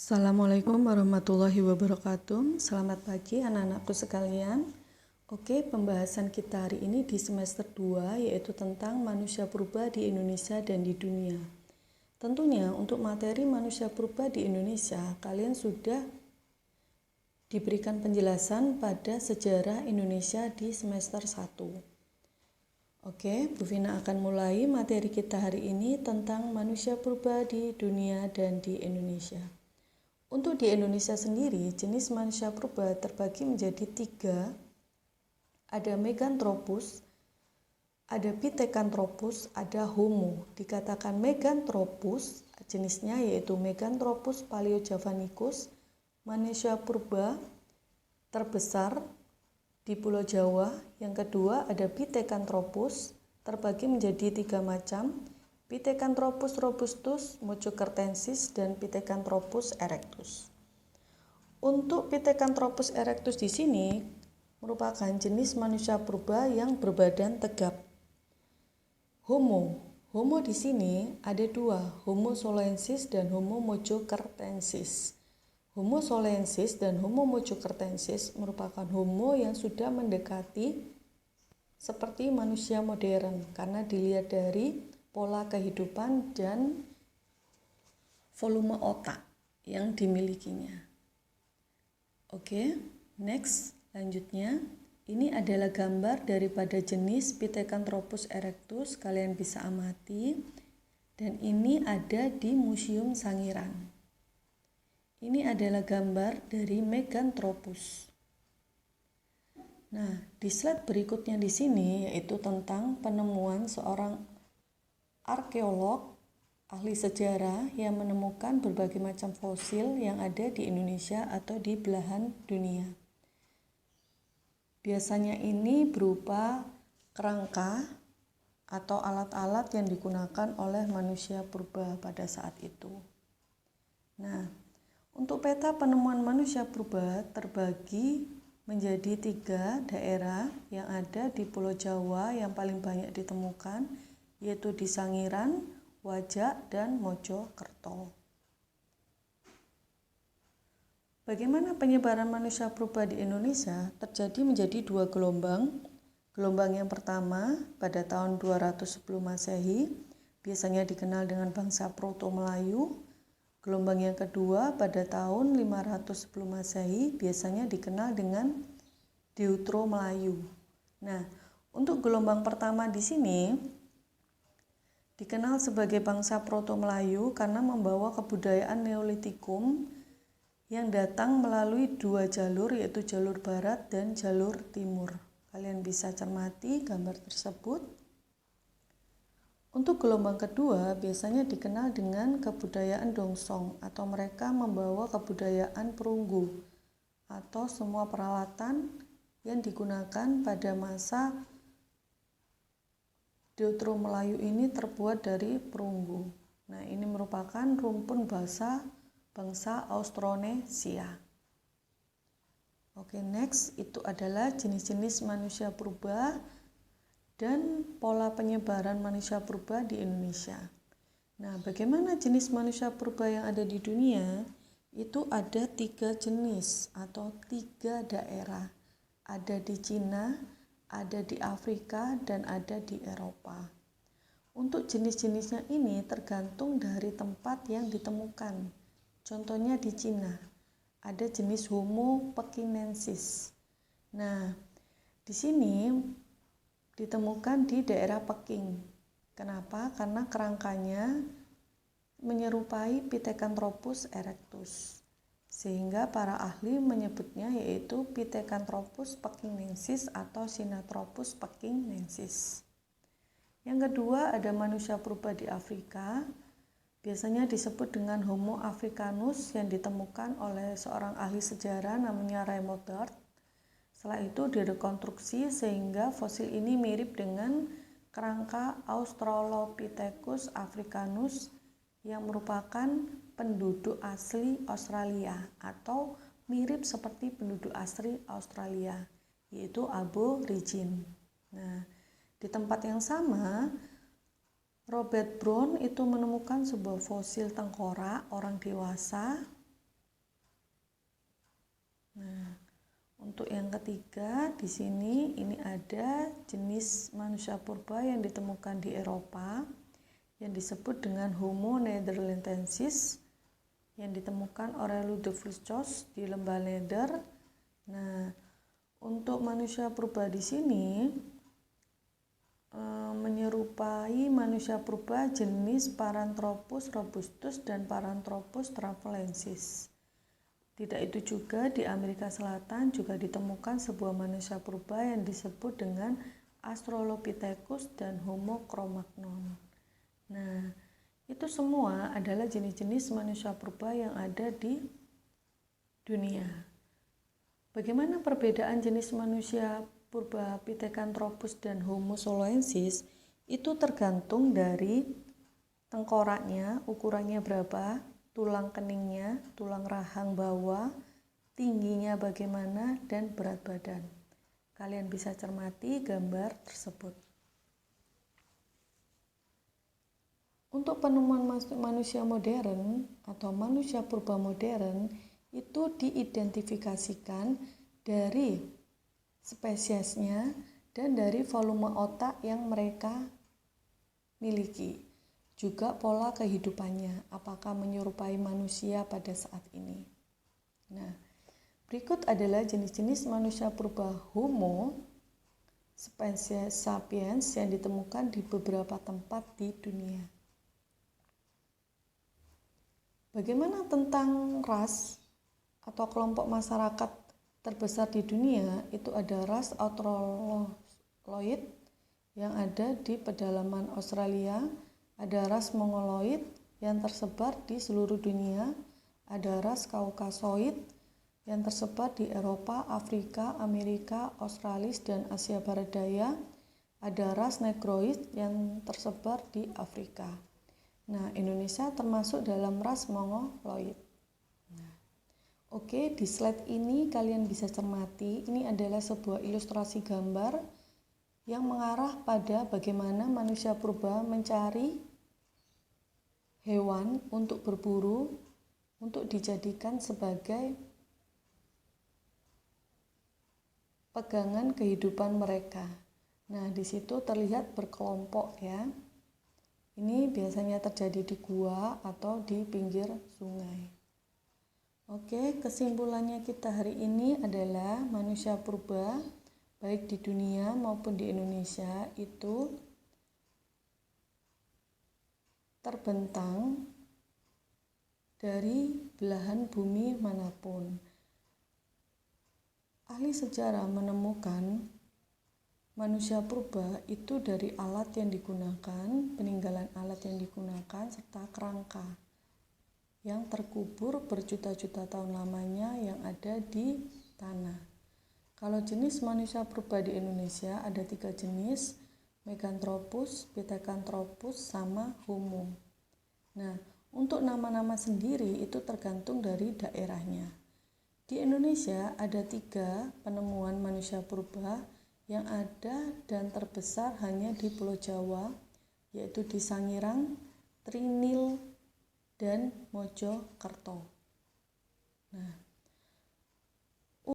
Assalamualaikum warahmatullahi wabarakatuh. Selamat pagi anak-anakku sekalian. Oke, pembahasan kita hari ini di semester 2 yaitu tentang manusia purba di Indonesia dan di dunia. Tentunya untuk materi manusia purba di Indonesia, kalian sudah diberikan penjelasan pada sejarah Indonesia di semester 1. Oke, Bu Vina akan mulai materi kita hari ini tentang manusia purba di dunia dan di Indonesia. Untuk di Indonesia sendiri, jenis manusia purba terbagi menjadi 3. Ada Meganthropus, ada Pithecanthropus, ada Homo. Dikatakan Meganthropus, jenisnya yaitu Meganthropus paleojavanicus, manusia purba terbesar di Pulau Jawa. Yang kedua ada Pithecanthropus, terbagi menjadi 3 macam, Pithecanthropus robustus, Mojokertensis, dan Pithecanthropus erectus. Untuk Pithecanthropus erectus di sini merupakan jenis manusia purba yang berbadan tegap. Homo di sini ada 2, Homo solensis dan Homo mojokertensis. Homo solensis dan Homo mojokertensis merupakan homo yang sudah mendekati seperti manusia modern karena dilihat dari pola kehidupan dan volume otak yang dimilikinya. Oke, next, lanjutnya. Ini adalah gambar daripada jenis Pithecanthropus erectus, kalian bisa amati. Dan ini ada di Museum Sangiran. Ini adalah gambar dari Meganthropus. Nah, di slide berikutnya di sini yaitu tentang penemuan seorang arkeolog, ahli sejarah yang menemukan berbagai macam fosil yang ada di Indonesia atau di belahan dunia. Biasanya ini berupa kerangka atau alat-alat yang digunakan oleh manusia purba pada saat itu. Nah, untuk peta penemuan manusia purba terbagi menjadi 3 daerah yang ada di Pulau Jawa yang paling banyak ditemukan, yaitu di Sangiran, Wajak, dan Mojokerto. Bagaimana penyebaran manusia purba di Indonesia terjadi menjadi 2 gelombang. Gelombang yang pertama pada tahun 200 sebelum Masehi, biasanya dikenal dengan bangsa Proto-Melayu. Gelombang yang kedua pada tahun 500 sebelum Masehi, biasanya dikenal dengan Deutero-Melayu. Nah, untuk gelombang pertama di sini dikenal sebagai bangsa Proto-Melayu karena membawa kebudayaan Neolitikum yang datang melalui 2 jalur, yaitu jalur barat dan jalur timur. Kalian bisa cermati gambar tersebut. Untuk gelombang kedua biasanya dikenal dengan kebudayaan Dongsong atau mereka membawa kebudayaan perunggu atau semua peralatan yang digunakan pada masa Deutero-Melayu ini terbuat dari perunggu. Nah, ini merupakan rumpun bangsa Austronesia. Oke, next itu adalah jenis-jenis manusia purba dan pola penyebaran manusia purba di Indonesia. Nah, bagaimana jenis manusia purba yang ada di dunia? Itu ada 3 jenis atau 3 daerah. Ada di Cina, ada di Afrika, dan ada di Eropa. Untuk jenis-jenisnya ini tergantung dari tempat yang ditemukan. Contohnya di Cina, ada jenis Homo pekinensis. Nah, di sini ditemukan di daerah Peking. Kenapa? Karena kerangkanya menyerupai Pithecanthropus erectus. Sehingga para ahli menyebutnya yaitu Pithecanthropus pekinensis atau Sinanthropus pekinensis. Yang kedua ada manusia purba di Afrika. Biasanya disebut dengan Homo africanus yang ditemukan oleh seorang ahli sejarah namanya Raymond Dart. Setelah itu direkonstruksi sehingga fosil ini mirip dengan kerangka Australopithecus africanus yang merupakan penduduk asli Australia atau mirip seperti penduduk asli Australia, yaitu Aborigin. Nah, di tempat yang sama, Robert Brown itu menemukan sebuah fosil tengkorak orang dewasa Nah, untuk yang ketiga di sini ini ada jenis manusia purba yang ditemukan di Eropa yang disebut dengan Homo neanderthalensis yang ditemukan oleh Ludwig Virchow di lembah Nether. Nah, untuk manusia purba di sini menyerupai manusia purba jenis Paranthropus robustus dan Paranthropus travalensis. Tidak itu juga di Amerika Selatan juga ditemukan sebuah manusia purba yang disebut dengan Australopithecus dan Homo cro-magnon. Nah, itu semua adalah jenis-jenis manusia purba yang ada di dunia. Bagaimana perbedaan jenis manusia purba Pithecanthropus dan Homo soloensis? Itu tergantung dari tengkoraknya, ukurannya berapa, tulang keningnya, tulang rahang bawah, tingginya bagaimana, dan berat badan. Kalian bisa cermati gambar tersebut. Untuk penemuan manusia modern atau manusia purba modern itu diidentifikasikan dari spesiesnya dan dari volume otak yang mereka miliki. Juga pola kehidupannya, apakah menyerupai manusia pada saat ini. Nah, berikut adalah jenis-jenis manusia purba Homo sapiens yang ditemukan di beberapa tempat di dunia. Bagaimana tentang ras atau kelompok masyarakat terbesar di dunia? Itu ada ras Australoid yang ada di pedalaman Australia, ada ras Mongoloid yang tersebar di seluruh dunia, ada ras Kaukasoid yang tersebar di Eropa, Afrika, Amerika, Australia, dan Asia Barat Daya, ada ras Negroid yang tersebar di Afrika. Nah, Indonesia termasuk dalam ras Mongoloid. Oke, di slide ini kalian bisa cermati, ini adalah sebuah ilustrasi gambar yang mengarah pada bagaimana manusia purba mencari hewan untuk berburu, untuk dijadikan sebagai pegangan kehidupan mereka. Nah, di situ terlihat berkelompok ya. Ini biasanya terjadi di gua atau di pinggir sungai. Oke, kesimpulannya kita hari ini adalah manusia purba baik di dunia maupun di Indonesia itu terbentang dari belahan bumi manapun. Ahli sejarah menemukan manusia purba itu dari alat yang digunakan, peninggalan alat yang digunakan, serta kerangka yang terkubur berjuta-juta tahun lamanya yang ada di tanah. Kalau jenis manusia purba di Indonesia ada 3 jenis, Meganthropus, Pithecanthropus, sama Homo. Nah, untuk nama-nama sendiri itu tergantung dari daerahnya. Di Indonesia ada 3 penemuan manusia purba yang ada dan terbesar hanya di Pulau Jawa, yaitu di Sangirang, Trinil, dan Mojokerto. Nah,